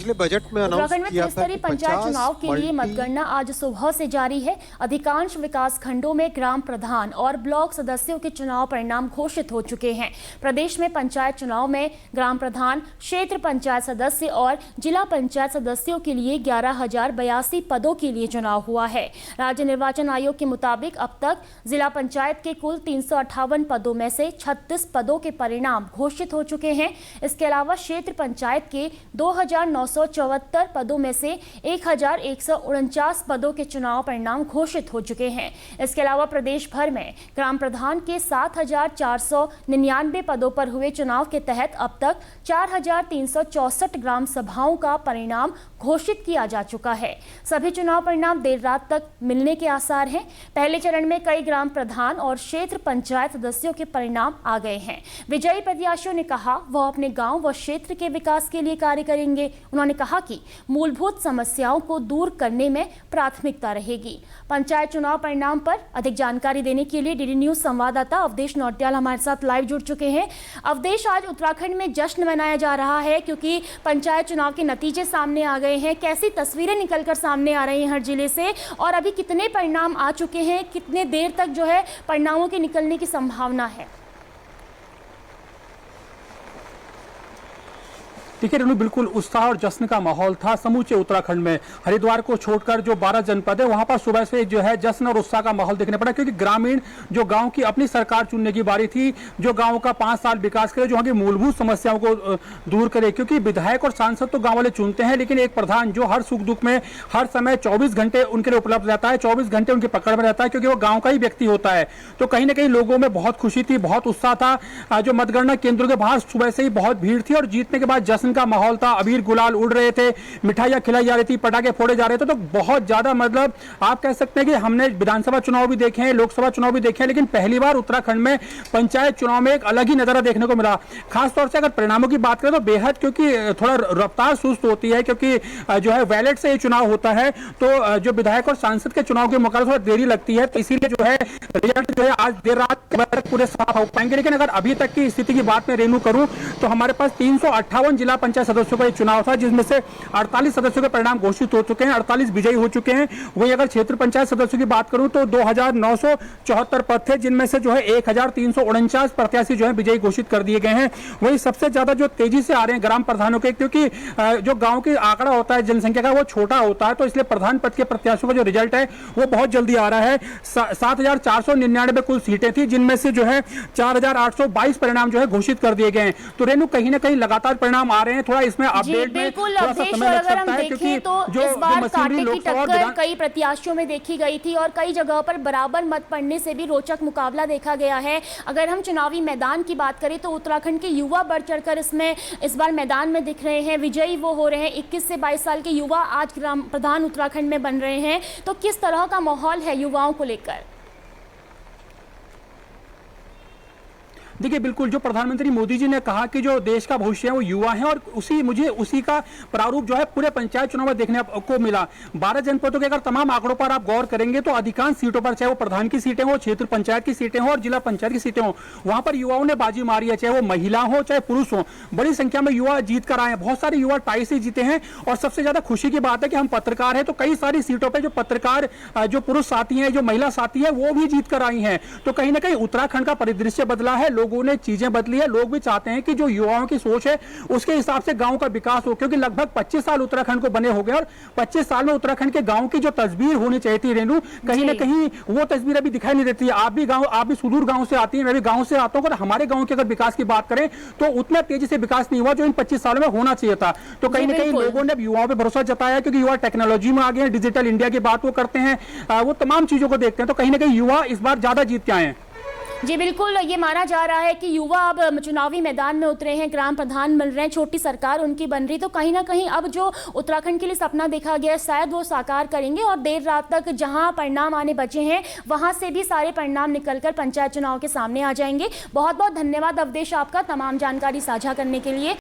पिछले बजट में उत्तराखंड में त्रिस्तरीय पंचायत चुनाव के लिए मतगणना आज सुबह से जारी है। अधिकांश विकास खंडों में ग्राम प्रधान और ब्लॉक सदस्यों के चुनाव परिणाम घोषित हो चुके हैं। प्रदेश में पंचायत चुनाव में ग्राम प्रधान, क्षेत्र पंचायत सदस्य और जिला पंचायत सदस्यों के लिए 11,082 पदों के लिए चुनाव हुआ है। राज्य निर्वाचन आयोग के मुताबिक अब तक जिला पंचायत के कुल 358 पदों में से 36 पदों के परिणाम घोषित हो चुके हैं। इसके अलावा क्षेत्र पंचायत के 2,974 पदों में से 1,149 पदों के चुनाव परिणाम घोषित हो चुके हैं। इसके अलावा प्रदेश भर में ग्राम प्रधान के 7,499 पदों पर हुए चुनाव के तहत अब तक 4,364 ग्राम सभाओं का परिणाम घोषित किया जा चुका है। सभी चुनाव परिणाम देर रात तक मिलने के आसार हैं। पहले चरण में कई ग्राम प्रधान और क्षेत्र पंचायत सदस्यों के परिणाम आ गए हैं। विजयी प्रत्याशियों ने कहा वह अपने गांव व क्षेत्र के विकास के लिए कार्य करेंगे। उन्होंने कहा कि मूलभूत समस्याओं को दूर करने में प्राथमिकता रहेगी। पंचायत चुनाव परिणाम पर अधिक जानकारी देने के लिए डीडी न्यूज संवाददाता अवधेश नौटियाल हमारे साथ लाइव जुड़ चुके हैं। अवधेश, आज उत्तराखंड में जश्न मनाया जा रहा है क्योंकि पंचायत चुनाव के नतीजे सामने आ गए हैं। कैसी तस्वीरें निकलकर सामने आ रही हैं हर जिले से, और अभी कितने परिणाम आ चुके हैं, कितने देर तक जो है परिणामों के निकलने की संभावना है? देखिए रेणु, बिल्कुल उत्साह और जश्न का माहौल था समूचे उत्तराखंड में। हरिद्वार को छोड़कर जो 12 जनपद है वहां पर सुबह से जो है जश्न और उत्साह का माहौल देखने पड़ा, क्योंकि ग्रामीण जो गांव की अपनी सरकार चुनने की बारी थी, जो गांव का 5 साल विकास करे, जो वहां की मूलभूत समस्याओं को दूर करे। क्योंकि विधायक और सांसद तो गाँव वाले चुनते हैं, लेकिन एक प्रधान जो हर सुख दुख में हर समय 24 घंटे उनके लिए उपलब्ध रहता है, 24 घंटे उनकी पकड़ में रहता है, क्योंकि वो गाँव का ही व्यक्ति होता है। तो कहीं ना कहीं लोगों में बहुत खुशी थी, बहुत उत्साह था। जो मतगणना केंद्रों के बाहर सुबह से ही बहुत भीड़ थी और जीतने के बाद जश्न का माहौल था। अबीर गुलाल उड़ रहे थे, मिठाइयां खिलाई जा रही थी, पटाखे फोड़े जा रहे थे। तो बहुत ज्यादा मतलब आप कह सकते हैं कि हमने विधानसभा चुनाव भी देखे हैं, लोकसभा चुनाव भी देखे हैं, लेकिन पहली बार उत्तराखंड में पंचायत चुनाव में एक अलग ही नजारा देखने को मिला। खासतौर से अगर परिणामों की बात करें तो बेहद, क्योंकि थोड़ा रफ्तार सुस्त होती है, क्योंकि जो है बैलेट से ये चुनाव होता है, तो जो विधायक और सांसद के चुनाव के मुकाबले थोड़ा देरी लगती है, तो इसीलिए जो है रिजल्ट जो है आज देर रात तक पूरे साफ हो पाएंगे। लेकिन अगर अभी तक की स्थिति की बात में रेणु करूं तो हमारे पास 358 जिला पंचायत सदस्यों का चुनाव था, जिसमें से 48 सदस्यों के परिणाम घोषित हो चुके हैं, 48 विजयी हो चुके हैं। वहीं अगर क्षेत्र पंचायत सदस्यों की बात करूं तो 2,974 पद थे, जिनमें से जो है 1,349 प्रत्याशी जो है विजयी घोषित कर दिए गए हैं। वहीं सबसे ज्यादा जो तेजी से आ रहे हैं ग्राम प्रधानों के, क्योंकि जो गांव के आंकड़ा होता है जनसंख्या का वो छोटा होता है, तो इसलिए प्रधान पद के प्रत्याशियों का जो रिजल्ट है वो बहुत जल्दी आ रहा है। 7,499 कुल सीटें थी, जिनमें से जो है 4,822 परिणाम जो है घोषित कर दिए गए हैं। तो रेणु, कहीं ना कहीं लगातार परिणाम आ रहे हैं। थोड़ा इसमें अपडेट बिल्कुल अवधेश, और अगर हम देखें तो इस बार कांटे की टक्कर कई प्रत्याशियों में देखी गई थी और कई जगहों पर बराबर मत पड़ने से भी रोचक मुकाबला देखा गया है। अगर हम चुनावी मैदान की बात करें तो उत्तराखंड के युवा बढ़ चढ़कर इसमें इस बार मैदान में दिख रहे हैं, विजयी वो हो रहे हैं। 21 से 22 साल के युवा आज ग्राम प्रधान उत्तराखंड में बन रहे हैं। तो किस तरह का माहौल है युवाओं को लेकर? देखिए, बिल्कुल जो प्रधानमंत्री मोदी जी ने कहा कि जो देश का भविष्य है वो युवा है, और उसी का प्रारूप जो है पूरे पंचायत चुनाव में देखने को मिला। 12 जनपदों के अगर तमाम आंकड़ों पर आप गौर करेंगे तो अधिकांश सीटों पर, चाहे वो प्रधान की सीटें हो, क्षेत्र पंचायत की सीटें हो और जिला पंचायत की सीटें हो, वहां पर युवाओं ने बाजी मारी है। चाहे वो महिला हो चाहे पुरुष हो, बड़ी संख्या में युवा जीत कर आए हैं। बहुत सारे युवा टाई से जीते हैं। और सबसे ज्यादा खुशी की बात है कि हम पत्रकार हैं, तो कई सारी सीटों पर जो पत्रकार जो पुरुष साथी हैं, जो महिला साथी है, वो भी जीत कर आई हैं। तो कहीं ना कहीं उत्तराखंड का परिदृश्य बदला है, लोगों ने चीजें बदली है। लोग भी चाहते हैं कि जो युवाओं की सोच है उसके हिसाब से गांव का विकास हो, क्योंकि लगभग 25 साल उत्तराखंड को बने हो गए और 25 साल में उत्तराखंड के गांव की जो तस्वीर होनी चाहिए थी रेणु, कहीं ना कहीं वो तस्वीर अभी दिखाई नहीं देती है। आप भी सुदूर गांव से आती है, मैं भी गांव से आता हूं। अगर हमारे गांव के अगर विकास की बात करें तो उतना तेजी से विकास नहीं हुआ जो इन 25 सालों में होना चाहिए था। तो कहीं ना कहीं लोगों ने युवाओं पर भरोसा जताया, क्योंकि युवा टेक्नोलॉजी में आ गए हैं, डिजिटल इंडिया की बात वो करते हैं, वो तमाम चीजों को देखते हैं। तो कहीं ना कहीं युवा इस बार ज्यादा जीत के आए हैं। जी बिल्कुल, ये माना जा रहा है कि युवा अब चुनावी मैदान में उतरे हैं, ग्राम प्रधान मिल रहे हैं, छोटी सरकार उनकी बन रही। तो कहीं ना कहीं अब जो उत्तराखंड के लिए सपना देखा गया है शायद वो साकार करेंगे, और देर रात तक जहां परिणाम आने बचे हैं वहां से भी सारे परिणाम निकलकर पंचायत चुनाव के सामने आ जाएंगे। बहुत बहुत धन्यवाद अवधेश आपका तमाम जानकारी साझा करने के लिए।